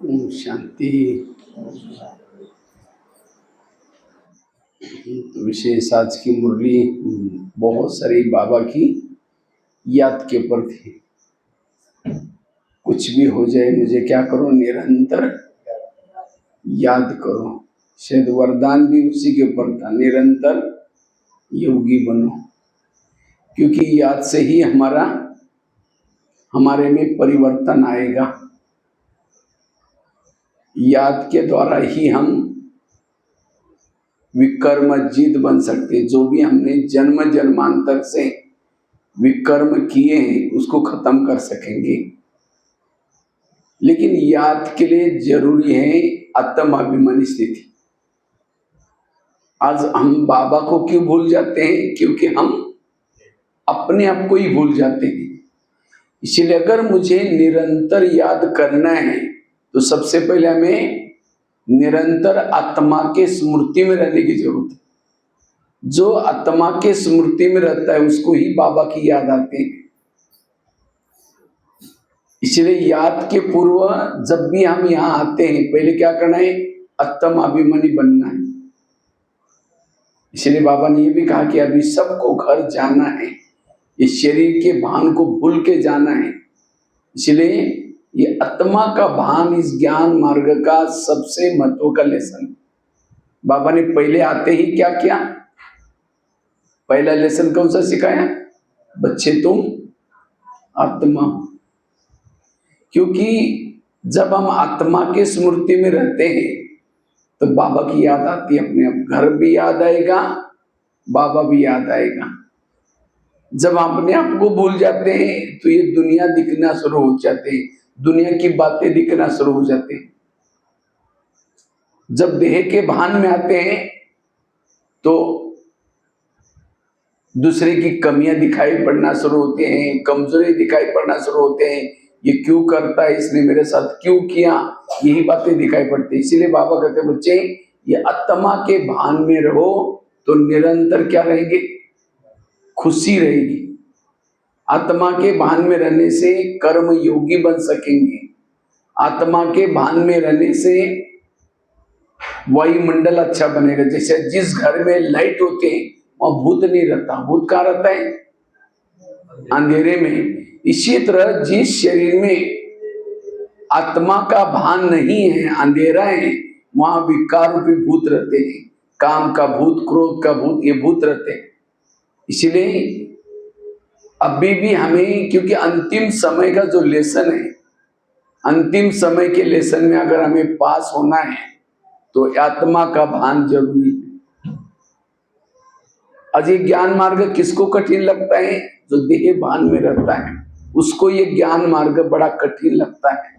ओम शांति। विशेष आज की मुरली बहुत सारी बाबा की याद के ऊपर थी। कुछ भी हो जाए मुझे क्या करो, निरंतर याद करो। शायद वरदान भी उसी के ऊपर था, निरंतर योगी बनो, क्योंकि याद से ही हमारे में परिवर्तन आएगा। याद के द्वारा ही हम विकर्मजित बन सकते। जो भी हमने जन्म जन्मांतर से विकर्म किए हैं उसको खत्म कर सकेंगे। लेकिन याद के लिए जरूरी है आत्माभिमानी स्थिति। आज हम बाबा को क्यों भूल जाते हैं? क्योंकि हम अपने आप को ही भूल जाते हैं। इसलिए अगर मुझे निरंतर याद करना है तो सबसे पहले हमें निरंतर आत्मा के स्मृति में रहने की जरूरत है। जो आत्मा के स्मृति में रहता है उसको ही बाबा की याद आती है। इसलिए याद के पूर्व जब भी हम यहाँ आते हैं पहले क्या करना है? आत्माभिमानी बनना है। इसलिए बाबा ने ये भी कहा कि अभी सबको घर जाना है, इस शरीर के भान को भूल के जाना है। इसलिए ये आत्मा का भान इस ज्ञान मार्ग का सबसे महत्व का लेसन। बाबा ने पहले आते ही क्या किया? पहला लेसन कौन सा सिखाया? बच्चे तुम आत्मा। क्योंकि जब हम आत्मा के स्मृति में रहते हैं तो बाबा की याद आती है अपने आप। घर भी याद आएगा, बाबा भी याद आएगा। जब हम अपने आप को भूल जाते हैं तो ये दुनिया दिखना शुरू हो जाते हैं, दुनिया की बातें दिखना शुरू हो जाते हैं। जब देह के भान में आते हैं तो दूसरे की कमियां दिखाई पड़ना शुरू होते हैं, कमजोरी दिखाई पड़ना शुरू होते हैं। ये क्यों करता है, इसने मेरे साथ क्यों किया, यही बातें दिखाई पड़ती है। इसीलिए बाबा कहते हैं बच्चे ये आत्मा के भान में रहो तो निरंतर क्या रहेंगे? खुशी रहेगी। आत्मा के भान में रहने से कर्म योगी बन सकेंगे। आत्मा के भान में रहने से वायुमंडल अच्छा बनेगा। जैसे जिस घर में लाइट होते हैं वहां भूत नहीं रहता। भूत कहाँ रहता है? अंधेरे में। इसी तरह जिस शरीर में आत्मा का भान नहीं है, अंधेरा है, वहां विकार रूपी भूत रहते हैं। काम का भूत, क्रोध का भूत, ये भूत रहते हैं। इसलिए अभी भी हमें, क्योंकि अंतिम समय का जो लेसन है, अंतिम समय के लेसन में अगर हमें पास होना है तो आत्मा का भान जरूरी है। आज ये ज्ञान मार्ग किसको कठिन लगता है? जो देह भान में रहता है उसको ये ज्ञान मार्ग बड़ा कठिन लगता है।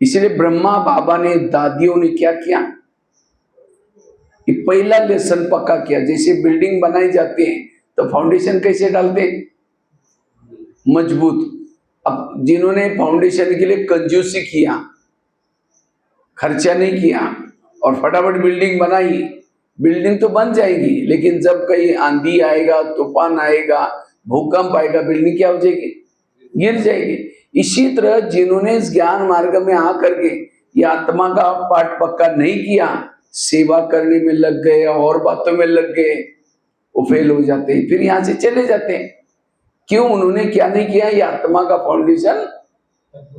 इसलिए ब्रह्मा बाबा ने, दादियों ने क्या किया कि पहला लेसन पक्का किया। जैसे बिल्डिंग बनाई जाती है तो फाउंडेशन कैसे डालते हैं? मजबूत। अब जिन्होंने फाउंडेशन के लिए कंजूसी किया, खर्चा नहीं किया और फटाफट बिल्डिंग बनाई, बिल्डिंग तो बन जाएगी, लेकिन जब कहीं आंधी आएगा, तूफान आएगा, भूकंप आएगा, बिल्डिंग क्या हो जाएगी? गिर जाएगी। इसी तरह जिन्होंने इस ज्ञान मार्ग में आकर के ये आत्मा का पाठ पक्का नहीं किया, सेवा करने में लग गए और बातों में लग गए, वो फेल हो जाते हैं, फिर यहां से चले जाते हैं। क्यों? उन्होंने क्या नहीं किया? ये आत्मा का फाउंडेशन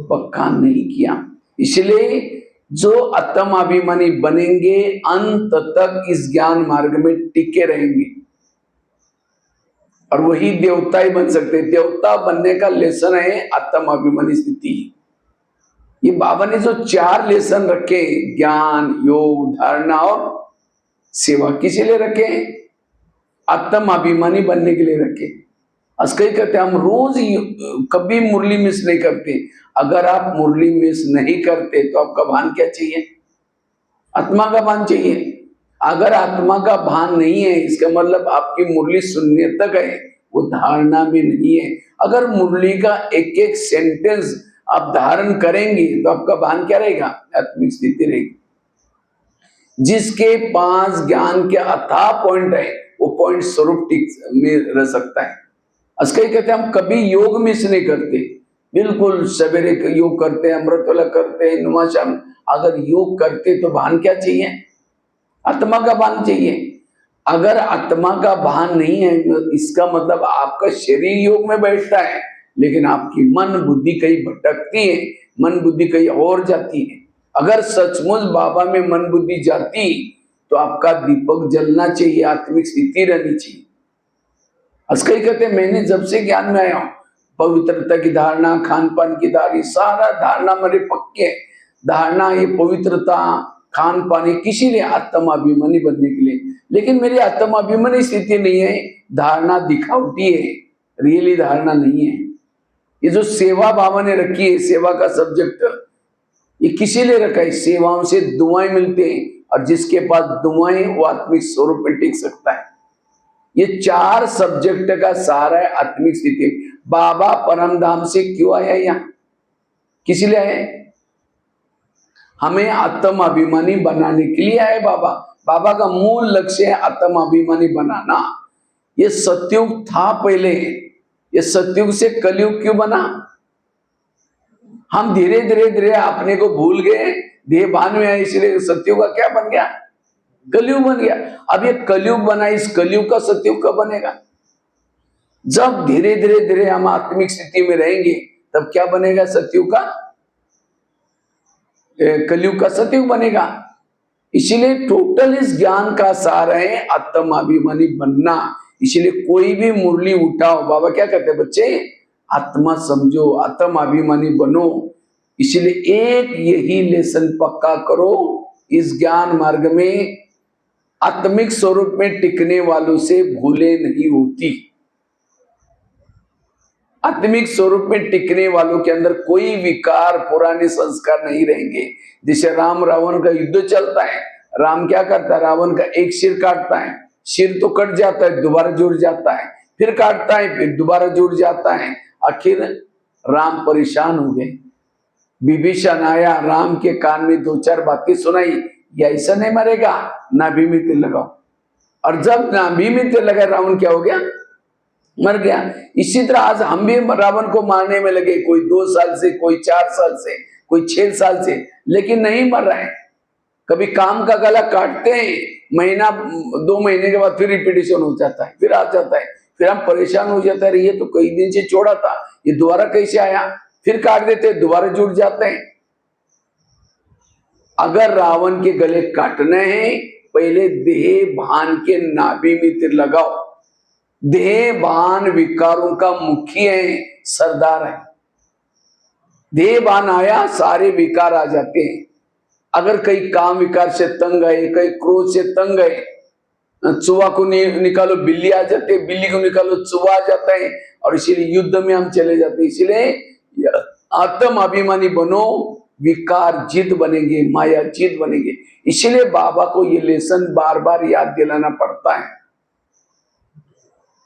पक्का नहीं किया। इसलिए जो आत्माभिमानी बनेंगे अंत तक इस ज्ञान मार्ग में टिके रहेंगे और वही देवता ही बन सकते हैं। देवता बनने का लेसन है आत्माभिमानी स्थिति। ये बाबा ने जो 4 लेसन रखे, ज्ञान, योग, धारणा और सेवा, किसी लिए रखे? आत्माभिमानी बनने के लिए रखे। कई कहते हैं हम रोज कभी मुरली मिस नहीं करते। अगर आप मुरली मिस नहीं करते तो आपका भान क्या चाहिए? आत्मा का भान चाहिए। अगर आत्मा का भान नहीं है इसका मतलब आपकी मुरली सुनने तक है, वो धारणा में नहीं है। अगर मुरली का एक एक सेंटेंस आप धारण करेंगे तो आपका भान क्या रहेगा? आत्मिक स्थिति रहेगी। जिसके पास ज्ञान के अथाह पॉइंट है वो पॉइंट स्वरूप में रह सकता है। कई कहते हैं हम कभी योग मिस नहीं करते। बिल्कुल सवेरे योग करते हैं, अमृत वाला करते हैं, नुमाशाम, अगर योग करते तो भान क्या चाहिए? आत्मा का भान चाहिए। अगर आत्मा का भान नहीं है, इसका मतलब आपका शरीर योग में बैठता है, लेकिन आपकी मन बुद्धि कहीं भटकती है, मन बुद्धि कहीं और जाती है। अगर सचमुच बाबा में मन बुद्धि जाती तो आपका दीपक जलना चाहिए, आत्मिक स्थिति रहनी चाहिए। असकई कहते मैंने जब से ज्ञान में आया हूं, पवित्रता की धारणा, खान पान की धारणा, सारा धारणा मेरे पक्के धारणा, ये पवित्रता, खान पान, ये किसी ने आत्माभिमानी बनने के लिए, लेकिन मेरी आत्माभिमानी स्थिति नहीं है, धारणा दिखावटी है, रियली धारणा नहीं है। ये जो सेवा बाबा ने रखी है, सेवा का सब्जेक्ट, ये किसी लिए रखा है? सेवाओं से दुआएं मिलते हैं, और जिसके पास दुआएं वो आत्मिक स्वरूप में टिक सकता है। ये 4 सब्जेक्ट का सारा है आत्मिक स्थिति। बाबा परम धाम से क्यों आया यहाँ? किस लिए आए? हमें आत्म अभिमानी बनाने के लिए आए बाबा। बाबा का मूल लक्ष्य है आत्म अभिमानी बनाना। ये सतयुग था पहले, ये सतयुग से कलयुग क्यों बना? हम धीरे धीरे धीरे अपने को भूल गए, देह भान में आए, इसलिए सतयुग का क्या बन गया? कलयुग बन गया। अब ये कलयुग बना, इस कलयुग का सतयुग कब बनेगा? जब धीरे धीरे धीरे हम आत्मिक स्थिति में रहेंगे, तब क्या बनेगा? सतयुग का, कलयुग का सतयुग बनेगा। इसीलिए टोटल इस ज्ञान का सार है आत्माभिमानी बनना। इसीलिए कोई भी मुरली उठाओ, बाबा क्या कहते हैं? बच्चे आत्मा समझो, आत्माभिमानी बनो। इसीलिए एक यही लेसन पक्का करो, इस ज्ञान मार्ग में आत्मिक स्वरूप में टिकने वालों से भूले नहीं होती। आत्मिक स्वरूप में टिकने वालों के अंदर कोई विकार, पुराने संस्कार नहीं रहेंगे। जैसे राम रावण का युद्ध चलता है, राम क्या करता है? रावण का एक सिर काटता है, सिर तो कट जाता है, दोबारा जुड़ जाता है, फिर काटता है, फिर दोबारा जुड़ जाता है। आखिर राम परेशान हो गए। विभीषण आया, राम के कान में 2-4 बातें सुनाई, या ऐसा नहीं मरेगा, नाभि में तेल लगाओ। और जब नाभि में तेल लगा, रावण क्या हो गया? मर गया। इसी तरह आज हम भी रावण को मारने में लगे, कोई 2 साल से, कोई 4 साल से, कोई 6 साल से, लेकिन नहीं मर रहा है। कभी काम का गला काटते हैं, महीना 2 महीने के बाद फिर रिपीटेशन हो जाता है, फिर आ जाता है, फिर हम परेशान हो जाते हैं, ये तो कई दिन से छोड़ा था, ये दोबारा कैसे आया? फिर काट देते हैं, दोबारा जुड़ जाते हैं। अगर रावण के गले काटने हैं, पहले देह भान के नाभि में तीर लगाओ। देह भान विकारों का मुखी है, सरदार है। देह भान आया, सारे विकार आ जाते हैं। अगर कई काम विकार से तंग है, कई क्रोध से तंग है, चूहा को निकालो बिल्ली आ जाती है, बिल्ली को निकालो चूहा आ जाता है, और इसीलिए युद्ध में हम चले जाते हैं। इसीलिए आत्म अभिमानी बनो, विकार जीत बनेंगे, माया जीत बनेंगे। इसीलिए बाबा को ये लेसन बार बार याद दिलाना पड़ता है।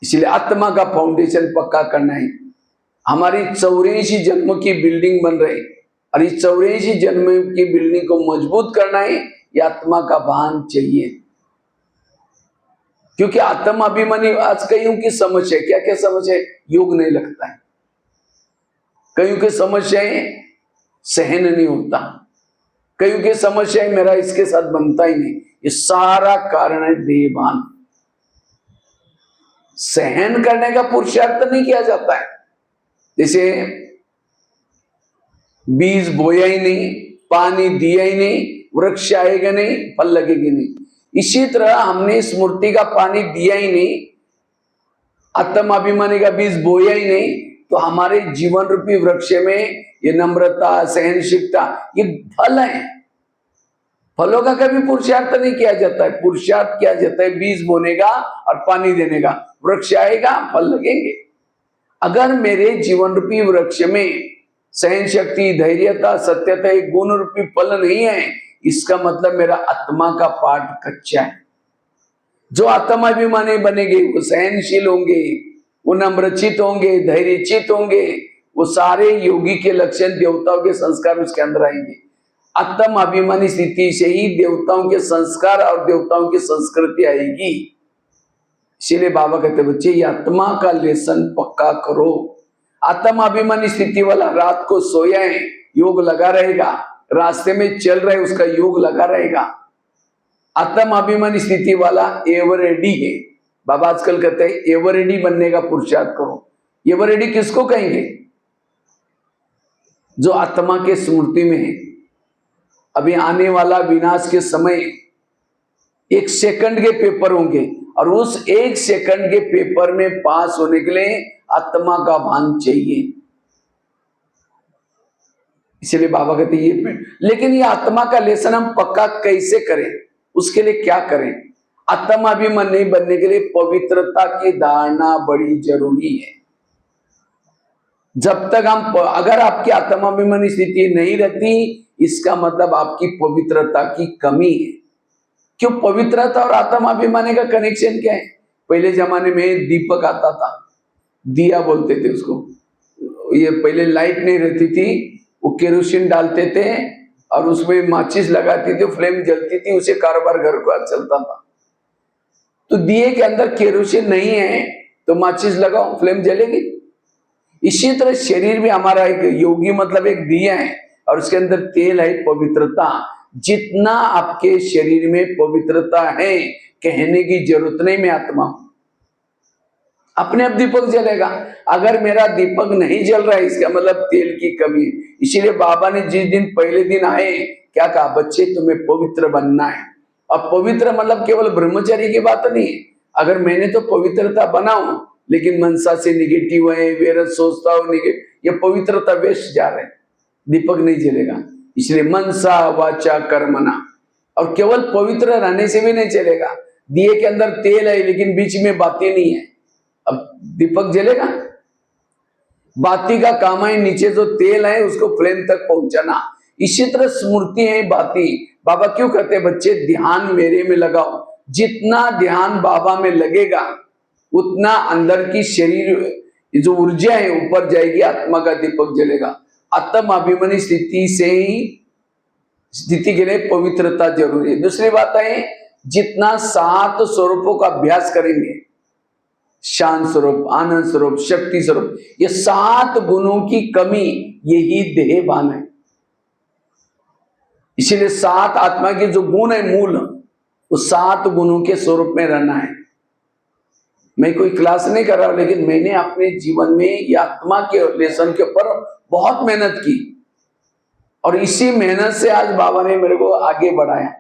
इसलिए आत्मा का फाउंडेशन पक्का करना है। हमारी 84 जन्म की बिल्डिंग बन रही, और इस 84 जन्म की बिल्डिंग को मजबूत करना है, ये आत्मा का भान चाहिए। क्योंकि आत्मा अभिमानी आज कईयों की समस्या है, क्या क्या समस्या है? योग नहीं लगता है। कईयों की समस्या है सहन नहीं होता, कईयों की समस्या है मेरा इसके साथ बनता ही नहीं। ये सारा कारण है देहभान। सहन करने का पुरुषार्थ नहीं किया जाता है। जैसे बीज बोया ही नहीं, पानी दिया ही नहीं, वृक्ष आएगा नहीं, फल लगेगी नहीं। इसी तरह हमने इस मूर्ति का पानी दिया ही नहीं, आत्म अभिमानी का बीज बोया ही नहीं, तो हमारे जीवन रूपी वृक्ष में ये नम्रता, सहनशीलता, ये फल है। फलों का कभी पुरुषार्थ नहीं किया जाता है। पुरुषार्थ किया जाता है बीज बोने का और पानी देने का, वृक्ष आएगा, फल लगेंगे। अगर मेरे जीवन रूपी वृक्ष में सहन शक्ति, धैर्यता, सत्यता, एक गुण रूपी फल नहीं है, इसका मतलब मेरा आत्मा का पाठ कच्चा है। जो आत्माभिमानी बनेंगे वो सहनशील होंगे, वो नम्रचित होंगे, धैर्यचित होंगे, वो सारे योगी के लक्षण, देवताओं के संस्कार उसके अंदर आएंगे। आत्म अभिमानी स्थिति से ही देवताओं के संस्कार और देवताओं की संस्कृति आएगी। इसीलिए बाबा कहते बच्चे ये आत्मा का लेसन पक्का करो। आत्माभिमानी स्थिति वाला रात को सोया है, योग लगा रहेगा, रास्ते में चल रहे उसका योग लगा रहेगा। आत्माभिमानी स्थिति वाला एवर रेडी है। बाबा आजकल कहते हैं एवर रेडी बनने का पुरुषार्थ करो। एवर रेडी किसको कहेंगे? जो आत्मा के स्मृति में है। अभी आने वाला विनाश के समय 1 सेकंड के पेपर होंगे और उस 1 सेकंड के पेपर में पास होने के लिए आत्मा का भान चाहिए। इसलिए बाबा कहते ये, लेकिन ये आत्मा का लेसन हम पक्का कैसे करें? उसके लिए क्या करें? आत्माभिमान नहीं बनने के लिए पवित्रता की धारणा बड़ी जरूरी है। जब तक हम, अगर आपकी आत्माभिमानी स्थिति नहीं रहती, इसका मतलब आपकी पवित्रता की कमी है। क्यों? पवित्रता और आत्माभिमानी का कनेक्शन क्या है? पहले जमाने में दीपक आता था, दिया बोलते थे उसको। ये पहले लाइट नहीं रहती थी, वो केरोसिन डालते थे और उसमें माचिस लगाती थी, फ्लेम जलती थी, उसे कारोबार घर का चलता था। तो दिए के अंदर केरोसिन नहीं है तो माचिस लगाओ, फ्लेम जलेगी। इसी तरह शरीर भी हमारा एक योगी मतलब एक दिया है और उसके अंदर तेल है पवित्रता। जितना आपके शरीर में पवित्रता है, कहने की जरूरत नहीं मैं आत्मा हूं, अपने आप दीपक जलेगा। अगर मेरा दीपक नहीं जल रहा है, इसका मतलब तेल की कमी है। इसीलिए बाबा ने जिस दिन पहले दिन आए क्या कहा? बच्चे तुम्हें पवित्र बनना है। अब पवित्र मतलब केवल ब्रह्मचारी की बात नहीं है। अगर मैंने तो पवित्रता बनाऊं लेकिन मनसा से निगेटिव है, वेरस सोचता हूं निगेटिव, ये पवित्रता वेस्ट जा रहे, दीपक नहीं जलेगा। इसलिए मनसा वाचा कर्मणा, और केवल पवित्र रहने से भी नहीं चलेगा। दिए के अंदर तेल है लेकिन बीच में बाती नहीं है, अब दीपक जलेगा? बाती का काम है नीचे जो तेल है उसको फ्लेम तक पहुंचाना। इसी तरह स्मृति है बाती। बाबा क्यों कहते हैं बच्चे ध्यान मेरे में लगाओ? जितना ध्यान बाबा में लगेगा उतना अंदर की शरीर जो ऊर्जा है ऊपर जाएगी, आत्मा का दीपक जलेगा। आत्म अभिमानी स्थिति से ही स्थिति के लिए पवित्रता जरूरी है। दूसरी बात है, जितना 7 स्वरूपों का अभ्यास करेंगे, शांत स्वरूप, आनंद स्वरूप, शक्ति स्वरूप, ये 7 गुणों की कमी यही देहभान है। इसीलिए 7 आत्मा के जो गुण है मूल, वो 7 गुणों के स्वरूप में रहना है। मैं कोई क्लास नहीं कर रहा हूं, लेकिन मैंने अपने जीवन में ये आत्मा के लेसन के ऊपर बहुत मेहनत की और इसी मेहनत से आज बाबा ने मेरे को आगे बढ़ाया।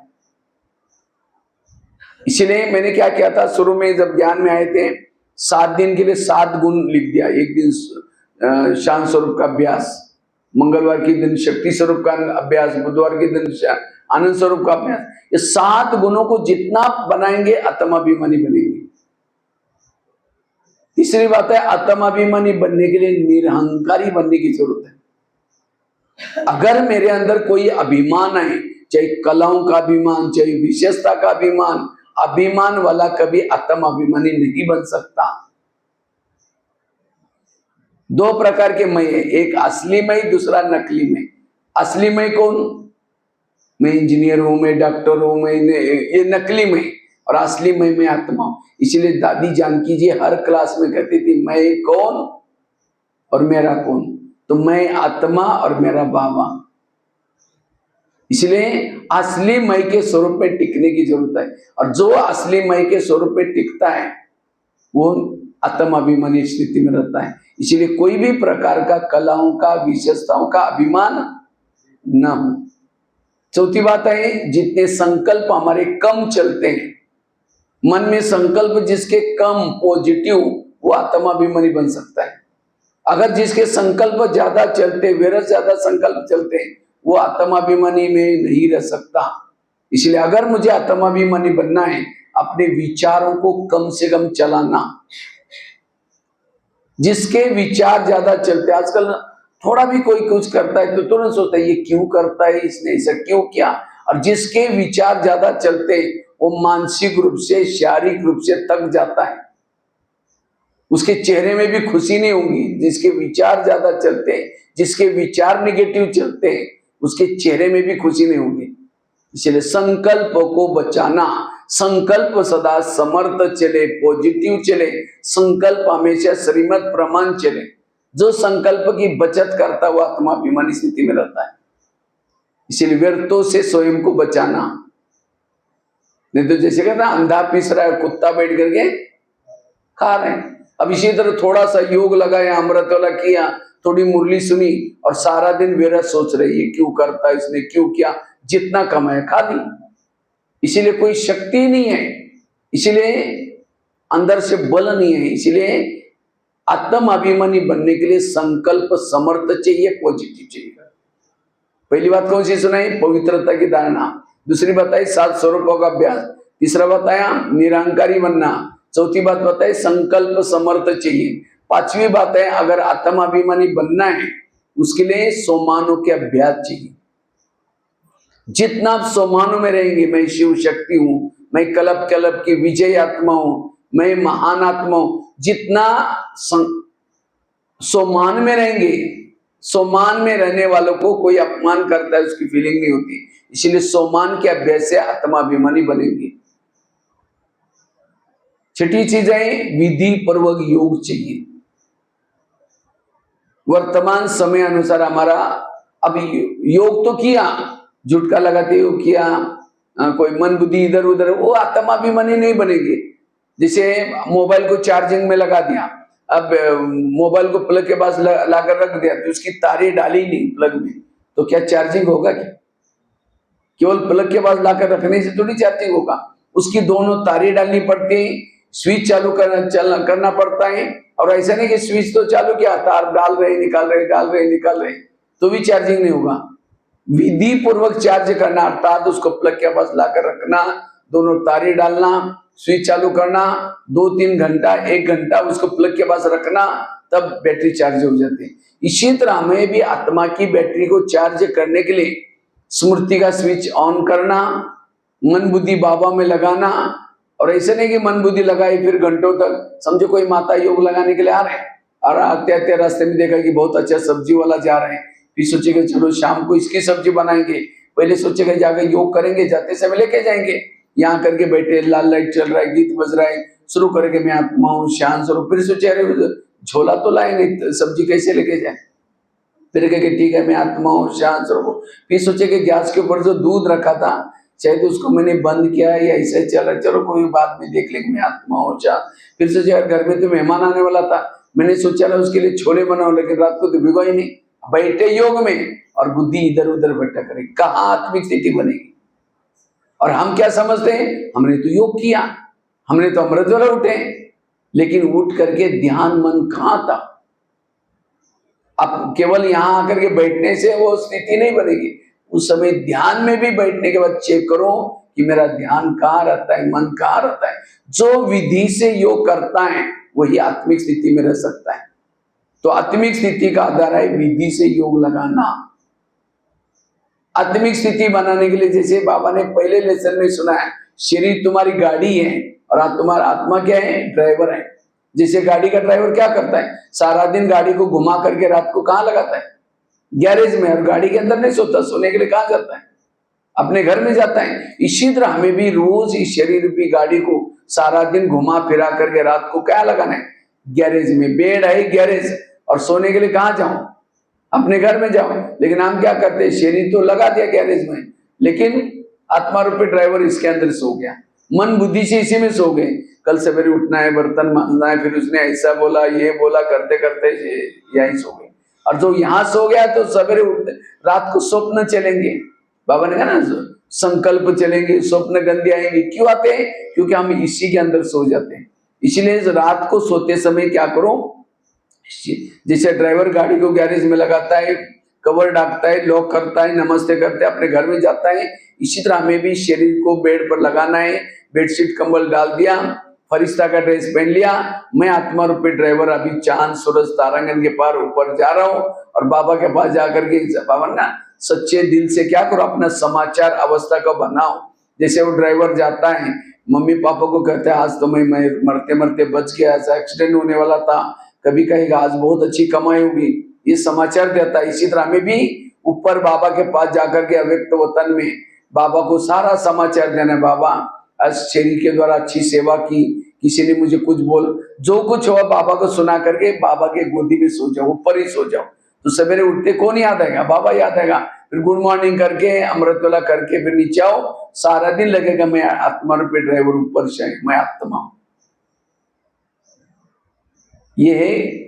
इसलिए मैंने क्या किया था, शुरू में जब ज्ञान में आए थे 7 दिन के लिए 7 गुण लिख दिया। एक दिन शांत स्वरूप का अभ्यास, मंगलवार के दिन शक्ति स्वरूप का अभ्यास, बुधवार के दिन आनंद स्वरूप का अभ्यास। ये 7 गुणों को जितना बनाएंगे आत्माभिमानी बनेंगे। तीसरी बात है, आत्माभिमानी बनने के लिए निरहंकारी बनने की जरूरत है। अगर मेरे अंदर कोई अभिमान है, चाहे कलाओं का अभिमान, चाहे विशेषता का अभिमान, अभिमान वाला कभी आत्माभिमानी नहीं बन सकता। 2 प्रकार के मैं है, एक असली मैं, दूसरा नकली मैं। असली मैं कौन? मैं इंजीनियर हूं, मैं डॉक्टर हूं, मैं ये नकली मैं, और असली मैं आत्मा हूं। इसलिए दादी जानकी जी हर क्लास में कहती थी मैं कौन और मेरा कौन। तो मैं आत्मा और मेरा बाबा। इसलिए असली मैं के स्वरूप में टिकने की जरूरत है, और जो असली मैं के स्वरूप में टिकता है वो आत्माभिमानी स्थिति में रहता है। इसलिए कोई भी प्रकार का कलाओं का, विशेषताओं का अभिमान न हो। चौथी बात है, जितने संकल्प हमारे कम चलते हैं, मन में संकल्प जिसके कम पॉजिटिव, वो आत्माभिमानी बन सकता है। अगर जिसके संकल्प ज्यादा चलते, वेरस ज्यादा संकल्प चलते हैं, वो आत्माभिमानी में नहीं रह सकता। इसलिए अगर मुझे आत्माभिमानी बनना है, अपने विचारों को कम से कम चलाना। जिसके विचार ज्यादा चलते, आजकल थोड़ा भी कोई कुछ करता है तो तुरंत सोचता है ये क्यों करता है, इसने ऐसा क्यों किया। और जिसके विचार ज्यादा चलते वो मानसिक रूप से, शारीरिक रूप से थक जाता है, उसके चेहरे में भी खुशी नहीं होगी। जिसके विचार ज्यादा चलते हैं, जिसके विचार नेगेटिव चलते हैं, उसके चेहरे में भी खुशी नहीं होगी। इसलिए संकल्प को बचाना, संकल्प सदा समर्थ चले, पॉजिटिव चले, संकल्प हमेशा श्रीमत प्रमाण चले। जो संकल्प की बचत करता वो आत्माभिमानी स्थिति में रहता है। इसलिए व्यर्थों से स्वयं को बचाना। नहीं तो जैसे कहता अंधा पीस रहा है, कुत्ता बैठ करके खा रहे हैं। अब इसी तरह थोड़ा सा योग लगाया, अमृत वाला किया, थोड़ी मुरली सुनी और सारा दिन व्यर्थ सोच रही है क्यों करता, इसने क्यों किया, जितना कमाया खा ली। इसीलिए कोई शक्ति नहीं है, इसीलिए अंदर से बल नहीं है। इसीलिए आत्म अभिमानी बनने के लिए संकल्प समर्थ चाहिए, पॉजिटिव चाहिए। पहली बात कौन सी सुनाई? पवित्रता की धारणा। दूसरी बताई 7 स्वरूपों का अभ्यास। तीसरा बताया निरंकारी बनना। चौथी बात बताई संकल्प समर्थ चाहिए। पांचवी बात है अगर आत्म अभिमानी बनना है उसके लिए सोमानों के अभ्यास चाहिए। जितना आप सोमानों में रहेंगे, मैं शिव शक्ति हूं, मैं कल्प कल्प की विजय आत्मा हूं, मैं महान आत्मा हूं, जितना सोमान में रहेंगे, सोमान में रहने वालों को कोई अपमान करता है उसकी फीलिंग नहीं होती। इसलिए सोमान के अभ्यास से आत्माभिमानी बनेंगे। छठी चीज है विधि पूर्वक योग चाहिए। वर्तमान समय अनुसार हमारा अभी योग तो किया, झुटका लगाते योग किया, कोई मन बुद्धि इधर उधर, वो आत्माभिमानी नहीं बनेंगे। जैसे मोबाइल को चार्जिंग में लगा दिया, अब मोबाइल को प्लग के पास लाकर रख दिया तो उसकी तारें डाली नहीं प्लग में, तो क्या चार्जिंग होगा? क्या केवल प्लग के पास लाकर रखने से थोड़ी चार्जिंग होगा? उसकी दोनों तारें डालनी पड़ती है, स्विच चालू करना पड़ता है। और ऐसा नहीं कि स्विच तो चालू किया, तार डाल रहे निकाल रहे, डाल रहे निकाल रहे, तो भी चार्जिंग नहीं होगा। विधि पूर्वक चार्ज करना अर्थात उसको प्लग के पास लाकर रखना, दोनों तारें डालना, स्विच चालू करना, 2-3 घंटा 1 घंटा उसको प्लग के पास रखना, तब बैटरी चार्ज हो जाती है। इसी तरह हमें भी आत्मा की बैटरी को चार्ज करने के लिए स्मृति का स्विच ऑन करना, मन बुद्धि बाबा में लगाना। और ऐसे नहीं कि मन बुद्धि लगाई फिर घंटों तक, समझो कोई माता योग लगाने के लिए आ रहे हैं और आते आते रास्ते में देखा कि बहुत अच्छा सब्जी वाला जा रहे हैं, फिर सोचेगा चलो शाम को इसकी सब्जी बनाएंगे, पहले सोचेगा जाकर योग करेंगे, जाते समय लेके जाएंगे, यहाँ करके बैठे, लाल लाइट चल रहा है, गीत बज रहा है, शुरू करेंगे मैं आत्मा हूँ शांत स्वरूप, फिर सोचे अरे झोला तो लाए नहीं, सब्जी कैसे लेके जाए, फिर कहे ठीक है मैं आत्मा हूँ शांत स्वरूप, फिर सोचे कि गैस के ऊपर जो दूध रखा था शायद उसको मैंने बंद किया है या ऐसे चला, चलो कोई बात में देख लेंगे मैं आत्मा हूँ शांत। फिर सोचे यार घर में तो मेहमान आने वाला था, मैंने सोचा उसके लिए छोले बनाओ, लेकिन रात को तो भिगो ही नहीं, बैठे योग में और बुद्धि इधर उधर भटक रही, कहाँ आत्मिक स्थिति बनेगी? और हम क्या समझते हैं, हमने तो योग किया, हमने तो अमृत वाला उठे, लेकिन उठ करके ध्यान मन कहाँ था? अब केवल यहां आकर के बैठने से वो स्थिति नहीं बनेगी, उस समय ध्यान में भी बैठने के बाद चेक करो कि मेरा ध्यान कहाँ रहता है, मन कहाँ रहता है। जो विधि से योग करता है वही आत्मिक स्थिति में रह सकता है। तो आत्मिक स्थिति का आधार है विधि से योग लगाना। आत्मिक स्थिति बनाने के लिए जैसे बाबा ने पहले लेसन में सुना है, शरीर तुम्हारी गाड़ी है और तुम्हारा आत्मा क्या है? ड्राइवर है। जैसे गाड़ी का ड्राइवर क्या करता है, सारा दिन गाड़ी को घुमा करके रात को कहाँ लगाता है? गैरेज में। और गाड़ी के अंदर नहीं सोता, सोने के लिए कहाँ जाता है? अपने घर में जाता है। इसी तरह हमें भी रोज इस शरीर रूपी गाड़ी को सारा दिन घुमा फिरा करके रात को क्या लगाना है? गैरेज में। बेड है गैरेज, और सोने के लिए कहाँ जाऊं? अपने घर में जाओ। लेकिन हम क्या करते हैं, शरीर तो लगा दिया गैरेज में, लेकिन आत्मा रूपी ड्राइवर इसके अंदर सो गया, मन बुद्धि से इसी में सो गए। कल सवेरे उठना है, बर्तन मांजना है, फिर उसने ऐसा बोला ये बोला, करते करते यही सो गए। और जो यहाँ सो गया तो सवेरे उठते रात को स्वप्न चलेंगे। बाबा ने कहा ना संकल्प चलेंगे, स्वप्न गंदे आएंगे। क्यों आते हैं? क्योंकि हम इसी के अंदर सो जाते हैं। इसीलिए रात को सोते समय क्या करो, जैसे ड्राइवर गाड़ी को गैरेज में लगाता है, कवर ढाकता है, लॉक करता है, नमस्ते करते है, अपने घर में जाता है, इसी तरह हमें भी शरीर को बेड पर लगाना है। बेडशीट कंबल डाल दिया, फरिश्ता का ड्रेस पहन लिया, मैं आत्मा रूपी ड्राइवर अभी चांद सूरज तारांगन के पार ऊपर जा रहा हूँ, और बाबा के पास जाकर के बाबा ना सच्चे दिल से क्या करो, अपना समाचार अवस्था को बनाओ। जैसे वो ड्राइवर जाता है, मम्मी पापा को कहते हैं आज तो मैं मरते मरते बच गया, ऐसा एक्सीडेंट होने वाला था, कभी कहेगा आज बहुत अच्छी कमाई होगी, ये समाचार देता है। इसी तरह हमें भी ऊपर बाबा के पास जाकर के अव्यक्त वतन में बाबा को सारा समाचार देना है। बाबा आज शरीर के द्वारा अच्छी सेवा की, किसी ने मुझे कुछ बोल, जो कुछ हुआ बाबा को सुना करके बाबा के गोदी में सो जाओ, ऊपर ही सो जाओ। तो सवेरे उठते कौन याद आएगा? बाबा याद आएगा। फिर गुड मॉर्निंग करके अमृतवेला करके फिर नीचे आओ, सारा दिन लगेगा मैं आत्मा रूपी ड्राइवर ऊपर से मैं आत्मा हूं। ये है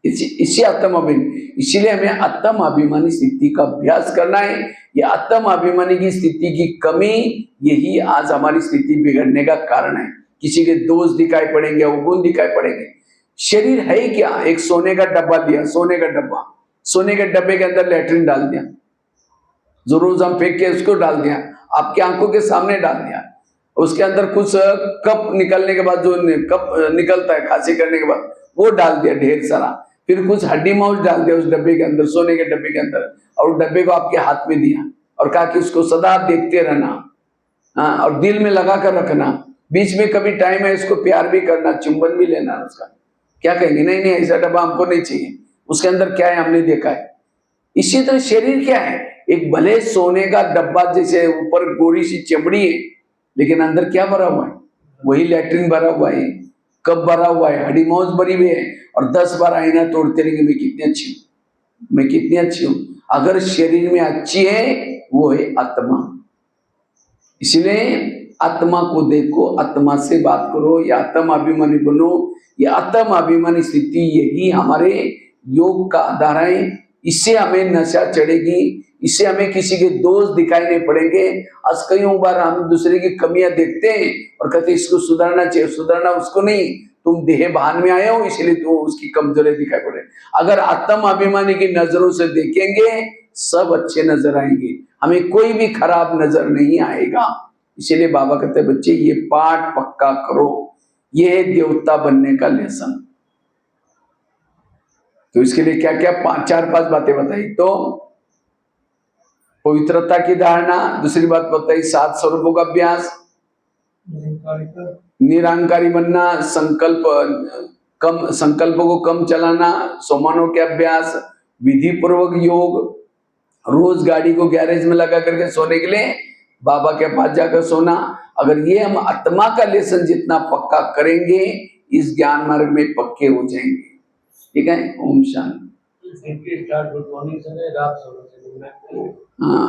इसी आत्माभिमानी, इसीलिए हमें आत्माभिमानी स्थिति का अभ्यास करना है। ये आत्माभिमानी की स्थिति की कमी, यही आज हमारी स्थिति बिगड़ने का कारण है। किसी के दोष दिखाई पड़ेंगे, अवगुण दिखाई पड़ेंगे। शरीर है ही क्या? एक सोने का डब्बा दिया, सोने का डब्बा, सोने के डब्बे के अंदर लैट्रिन डाल दिया, जो रोज हम फेंक के उसको डाल दिया, आपकी आंखों के सामने डाल दिया। उसके अंदर कुछ कप निकलने के बाद, जो कप निकलता है खांसी करने के बाद, वो डाल दिया ढेर सारा। फिर कुछ हड्डी माउस डाल दिया उस डब्बे के अंदर, सोने के डब्बे के अंदर, और डब्बे को आपके हाथ में दिया और कहा कि उसको सदा देखते रहना, हाँ, और दिल में लगा कर रखना। बीच में कभी टाइम है इसको प्यार भी करना, चुंबन भी लेना उसका। क्या कहेंगे? नहीं नहीं, ऐसा डब्बा हमको नहीं चाहिए, उसके अंदर क्या है हमने देखा है। इसी तरह शरीर क्या है? एक भले सोने का डब्बा, जैसे ऊपर गोरी सी चमड़ी है, लेकिन अंदर क्या भरा हुआ है? वही लैट्रिन भरा हुआ है, कब भरा हुआ है, हड्डी माउस भरी हुई है, और 10 बार आईना तोड़ते रहेंगे, मैं कितनी अच्छी हूं, मैं कितनी अच्छी हूं। अगर शरीर में अच्छी है, वो है आत्मा। इसलिए आत्मा को देखो, आत्मा से बात करो, या आत्माभिमानी बनो। ये आत्माभिमानी स्थिति यही हमारे योग का आधार है। इससे हमें नशा चढ़ेगी, इससे हमें किसी के दोष दिखाई नहीं पड़ेंगे। आज कई बार हम दूसरे की कमियां देखते हैं और कहते इसको सुधारना चाहिए, सुधारना उसको नहीं, तुम देह भान में आए हो इसलिए तो उसकी कमजोरी दिखाई पड़े। अगर आत्माभिमानी की नजरों से देखेंगे, सब अच्छे नजर आएंगे, हमें कोई भी खराब नजर नहीं आएगा। इसीलिए बाबा कहते हैं बच्चे ये पाठ पक्का करो, ये है देवता बनने का लेसन। तो इसके लिए क्या क्या 4-5 बातें बताई। तो पवित्रता की धारणा, दूसरी बात बताई 7 स्वरूपों का अभ्यास, निरंकारी बनना, संकल्प को कम चलाना, सोमानों के अभ्यास, विधि पूर्वक योग, रोज गाड़ी को गैरेज में लगा करके सोने के लिए बाबा के पास जाकर सोना। अगर ये हम आत्मा का लेसन जितना पक्का करेंगे, इस ज्ञान मार्ग में पक्के हो जाएंगे। ठीक है। Om Shanti. Good morning sir, रात सोना चाहिए। हाँ।